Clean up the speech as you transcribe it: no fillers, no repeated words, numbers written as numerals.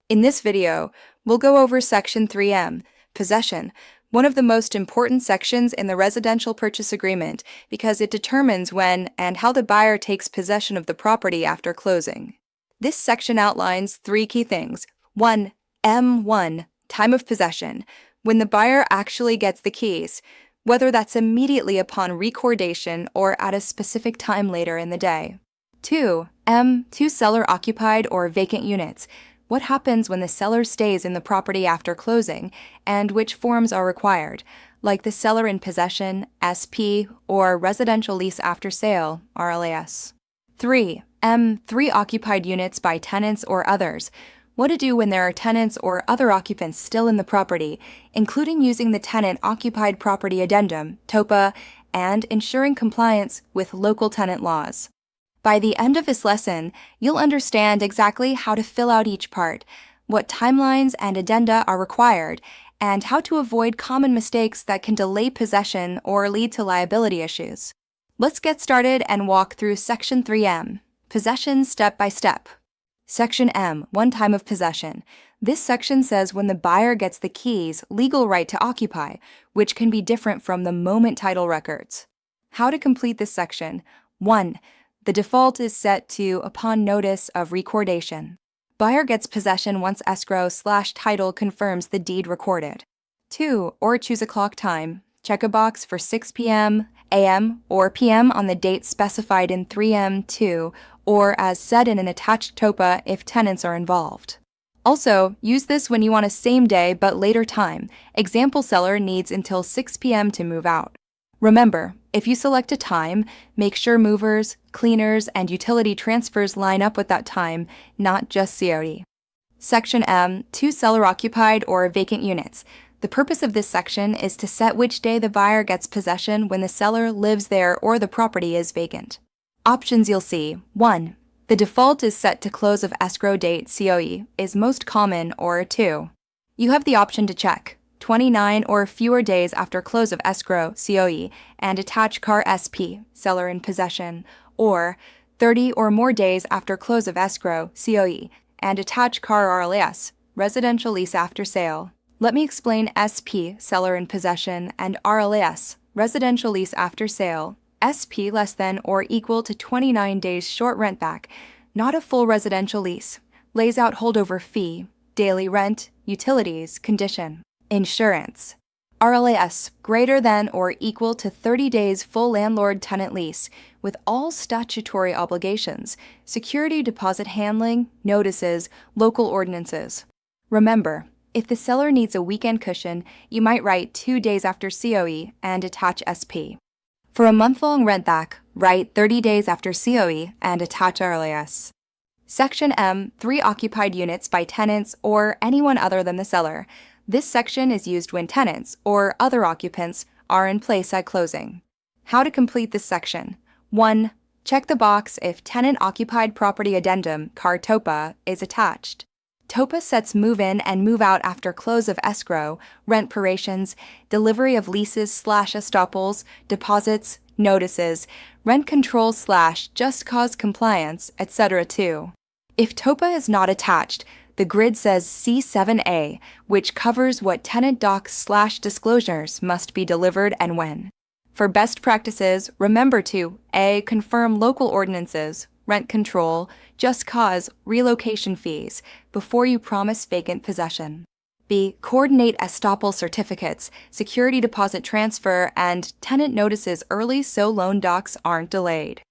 In this video, we'll go over Section 3M, Possession, one of the most important sections in the residential purchase agreement because it determines when and how the buyer takes possession of the property after closing. This section outlines three key things. 1. M1, time of possession, when the buyer actually gets the keys, whether that's immediately upon recordation or at a specific time later in the day. 2. M2, seller-occupied or vacant units. What happens when the seller stays in the property after closing, and which forms are required, like the seller in possession, SP, or residential lease after sale, RLAS. 3. M3, occupied units by tenants or others. What to do when there are tenants or other occupants still in the property, including using the Tenant Occupied Property Addendum, TOPA, and ensuring compliance with local tenant laws. By the end of this lesson, you'll understand exactly how to fill out each part, what timelines and addenda are required, and how to avoid common mistakes that can delay possession or lead to liability issues. Let's get started and walk through Section 3M, Possession Step by Step. Section M, one time of possession. This section says when the buyer gets the keys, legal right to occupy, which can be different from the moment title records. How to complete this section. 1. The default is set to upon notice of recordation. Buyer gets possession once escrow/title confirms the deed recorded. 2. Or choose a clock time. Check a box for 6 p.m., a.m., or p.m. on the date specified in 3M2 or as said in an attached TOPA if tenants are involved. Also, use this when you want a same day but later time. Example seller needs until 6 p.m. to move out. Remember, if you select a time, make sure movers, cleaners, and utility transfers line up with that time, not just COD. Section M, 2 seller-occupied or vacant units. The purpose of this section is to set which day the buyer gets possession when the seller lives there or the property is vacant. Options you'll see. 1. The default is set to close of escrow date COE is most common, or 2. You have the option to check 29 or fewer days after close of escrow COE and attach CAR SP, seller in possession, or 30 or more days after close of escrow COE and attach CAR RLAS, residential lease after sale. Let me explain SP, seller in possession, and RLAS, residential lease after sale. SP less than or equal to 29 days short rent back, not a full residential lease. Lays out holdover fee, daily rent, utilities, condition. Insurance. RLAS, greater than or equal to 30 days full landlord-tenant lease, with all statutory obligations, security deposit handling, notices, local ordinances. Remember, if the seller needs a weekend cushion, you might write 2 days after COE and attach SP. For a month-long rent back, write 30 days after COE and attach RLAS. Section M, 3 occupied units by tenants or anyone other than the seller. This section is used when tenants or other occupants are in place at closing. How to complete this section. 1. Check the box if Tenant Occupied Property Addendum, CAR TOPA, is attached. TOPA sets move-in and move-out after close of escrow, rent prorations, delivery of leases/estoppels, deposits, notices, rent control/just cause compliance, etc. too. If TOPA is not attached, the grid says C7A, which covers what tenant docs/disclosures must be delivered and when. For best practices, remember to A. Confirm local ordinances, rent control, just cause, relocation fees before you promise vacant possession. B. Coordinate estoppel certificates, security deposit transfer, and tenant notices early so loan docs aren't delayed.